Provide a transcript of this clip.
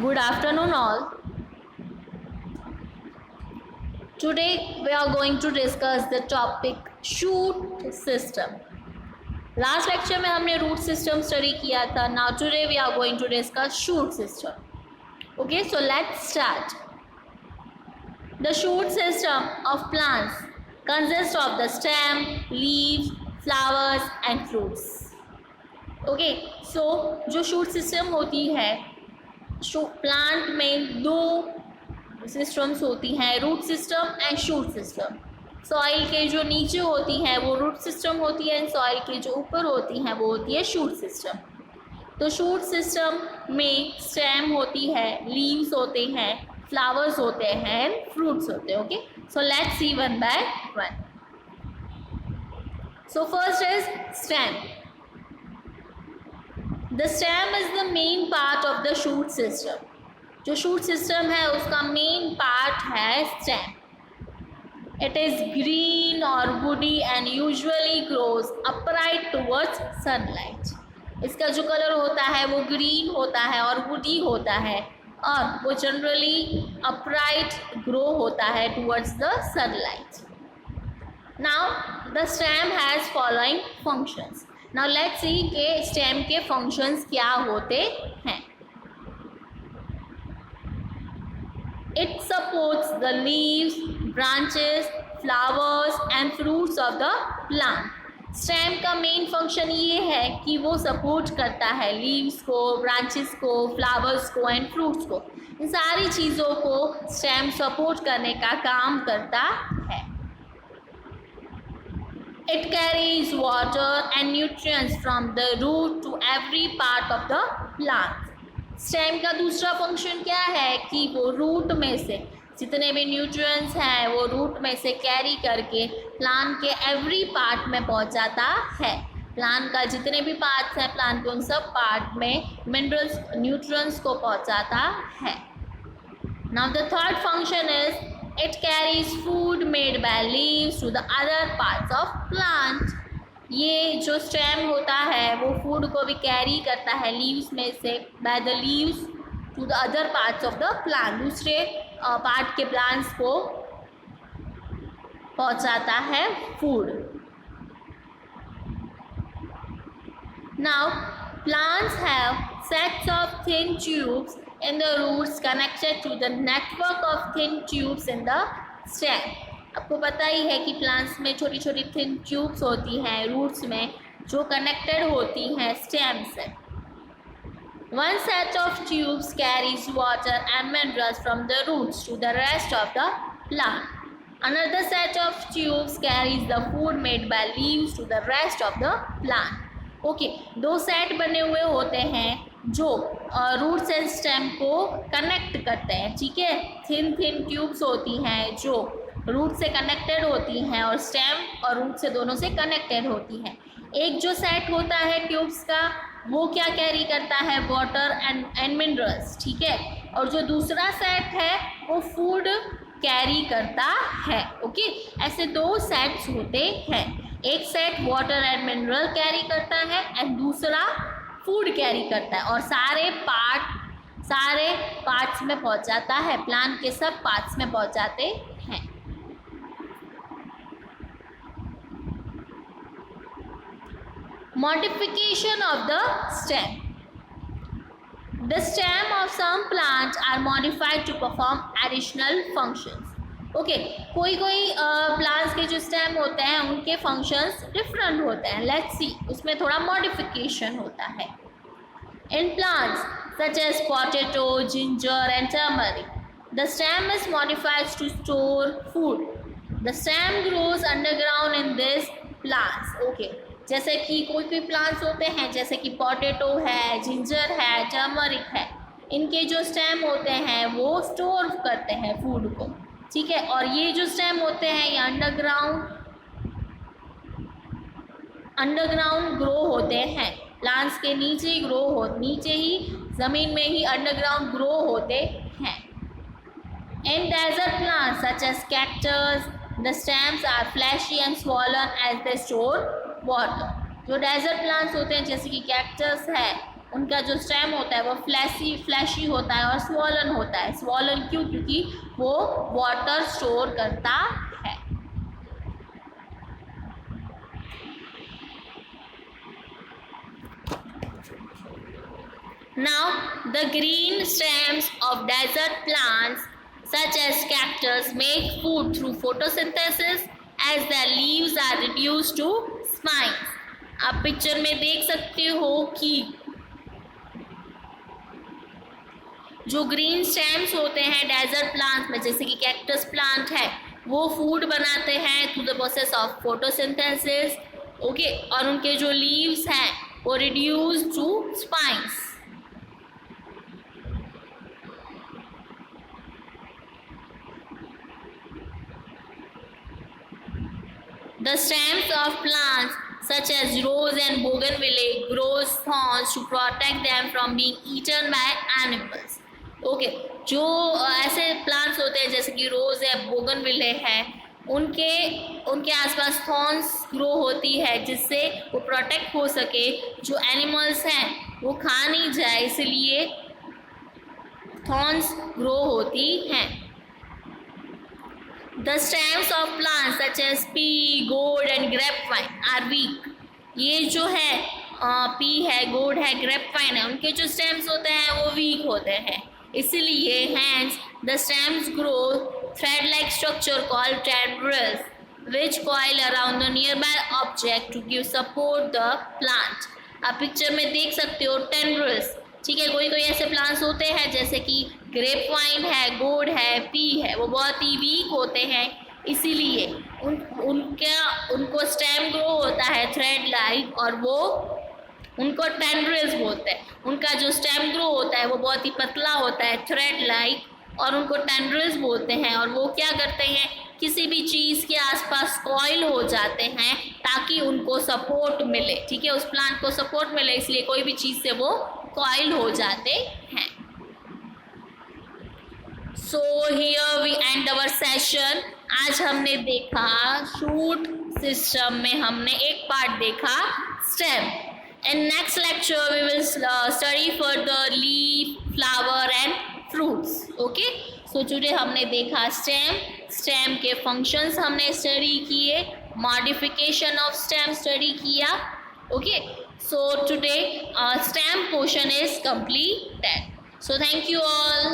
Good afternoon, all. Today we are going to discuss the topic shoot system. Last lecture में हमने root system study किया था. Now today we are going to discuss shoot system. Okay, so let's start. The shoot system of plants consists of the stem, leaves, flowers and fruits. Okay, so जो shoot system होती है, plant में दो systems होती हैं, root system and shoot system. Soil के जो नीचे होती हैं वो रूट सिस्टम होती है एंड सॉइल के जो ऊपर होती हैं वो होती है शूट सिस्टम. तो शूट सिस्टम में स्टेम होती है, लीव्स होते हैं, फ्लावर्स होते हैं एंड फ्रूट्स होते हैं. Okay, so let's see one by one. So first is stem. The stem is the main part of the shoot system. जो shoot system है उसका main part है stem. It is green or woody and usually grows upright towards sunlight. इसका जो colour होता है वो green होता है और woody होता है और वो generally upright grow होता है towards the sunlight. Now the stem has following functions. Now let's see कि स्टेम के फंक्शंस क्या होते हैं. It supports the leaves, branches, flowers and fruits of the plant. Stem का मेन फंक्शन ये है कि वो सपोर्ट करता है लीव्स को, ब्रांचेस को, फ्लावर्स को एंड फ्रूट्स को. इन सारी चीज़ों को स्टेम सपोर्ट करने का काम करता है. It carries water and nutrients from the root to every part of the plant. Stem का दूसरा फंक्शन क्या है कि वो रूट में से जितने भी न्यूट्रिएंट्स हैं वो रूट में से कैरी करके प्लांट के एवरी पार्ट में पहुंचाता है. प्लांट का जितने भी पार्ट्स हैं प्लांट के उन सब पार्ट में मिनरल्स, न्यूट्रिएंट्स को पहुंचाता है. Now the third function is it carries food made by leaves to the other parts of plant. ये जो स्टेम होता है वो फूड को भी कैरी करता है लीव्स में से, by the leaves to the other parts of the plant. दूसरे पार्ट के प्लांट्स को पहुंचाता है food. Now plants have sets of thin tubes in the roots connected to the network of thin tubes in the stem. आपको पता ही है कि plants में छोटी छोटी थिन ट्यूब्स होती हैं रूट्स में जो कनेक्टेड होती हैं स्टेम से. One set of tubes carries water and minerals from the roots to the rest of the plant. Another set of tubes carries the food made by leaves to the rest of the plant. Okay, दो set बने हुए होते हैं जो roots and stem को connect करते हैं. ठीक है, थिन थिन ट्यूब्स होती हैं जो रूट से कनेक्टेड होती हैं और स्टेम और रूट से दोनों से कनेक्टेड होती हैं. एक जो सेट होता है ट्यूब्स का वो क्या कैरी करता है, वाटर एंड मिनरल्स. ठीक है, और जो दूसरा सेट है वो फूड कैरी करता है. ओके, ऐसे दो सेट्स होते हैं. एक set water and mineral carry करता है एंड दूसरा फूड कैरी करता है और सारे पार्ट्स में पहुंचाता है, प्लांट के सब पार्ट्स में पहुंचाते हैं. Modification of the stem. The stem of some plants are modified to perform additional functions. Okay, कोई प्लांट्स के जो स्टेम होते हैं उनके फंक्शंस डिफरेंट होते हैं. लेट्स सी, उसमें थोड़ा मॉडिफिकेशन होता है. In plants such as potato, ginger and turmeric the stem is modified to store food. The stem grows underground in this plants. Okay, जैसे कि कोई प्लांट्स होते हैं जैसे कि पोटैटो है, जिंजर है, टर्मरिक है, इनके जो स्टेम होते हैं वो स्टोर करते हैं फूड को. ठीक है, और ये जो स्टेम होते हैं ये अंडरग्राउंड ग्रो होते हैं. प्लांट्स के नीचे ही ज़मीन में ही अंडरग्राउंड ग्रो होते हैं. In desert plants such as cactus the stems are fleshy and swollen as they store water. जो डेजर्ट प्लांट्स होते हैं जैसे कि कैक्टस है उनका जो स्टेम होता है वो फ्लैशी होता है और स्वॉलन होता है। स्वॉलन क्यों? क्योंकि वो वाटर स्टोर करता है। Now, the green stems of desert plants such as cactus make food through photosynthesis as their leaves are reduced to spines. आप पिक्चर में देख सकते हो कि जो ग्रीन स्टेम्स होते हैं डेजर्ट प्लांट्स में, जैसे कि कैक्टस प्लांट है, वो फूड बनाते हैं through the process of photosynthesis. Okay, और उनके जो लीव्स हैं वो reduce to spines. The stems of plants such as rose and bougainvillea grows thorns to protect them from being eaten by animals. Okay, जो ऐसे plants होते हैं जैसे कि रोज है, बोगनविले है, उनके आसपास थॉर्न्स ग्रो होती है जिससे वो प्रोटेक्ट हो सके, जो एनिमल्स हैं वो खा नहीं जाए, इसलिए थॉर्न्स ग्रो होती हैं। The stems of plants such as pea, gourd and grapevine are weak. ये जो है पी है, गोड है, ग्रेपवाइन है, उनके जो स्टेम्स होते हैं वो वीक होते हैं, इसीलिए hence the stems grow thread-like structure called tendrils which coil around the nearby object to give support the plant. आप पिक्चर में देख सकते हो टेंड्रिल्स, ठीक है। कोई ऐसे प्लांट्स होते हैं जैसे कि ग्रेप वाइन है, गोड है, पी है, वो बहुत ही वीक होते हैं, इसीलिए उनको स्टेम ग्रो होता है थ्रेड लाइक, और वो उनको टेंड्रिल्स बोलते हैं। उनका जो स्टेम ग्रो होता है वो बहुत ही पतला होता है, थ्रेड लाइक, और उनको टेंड्रिल्स बोलते हैं। और वो क्या करते हैं, किसी भी चीज़ के आसपास कॉइल हो जाते हैं ताकि उनको सपोर्ट मिले, ठीक है, उस प्लांट को सपोर्ट मिले, इसलिए कोई भी चीज़ से वो कॉइल हो जाते हैं। So here we end our session. आज हमने देखा शूट सिस्टम में हमने एक पार्ट देखा stem. In next lecture we will study further leaf, flower and fruits. Okay, so today हमने देखा स्टेम के फंक्शंस हमने स्टडी किए, मॉडिफिकेशन ऑफ स्टेम स्टडी किया। Okay, so today stem portion is completed. So thank you all.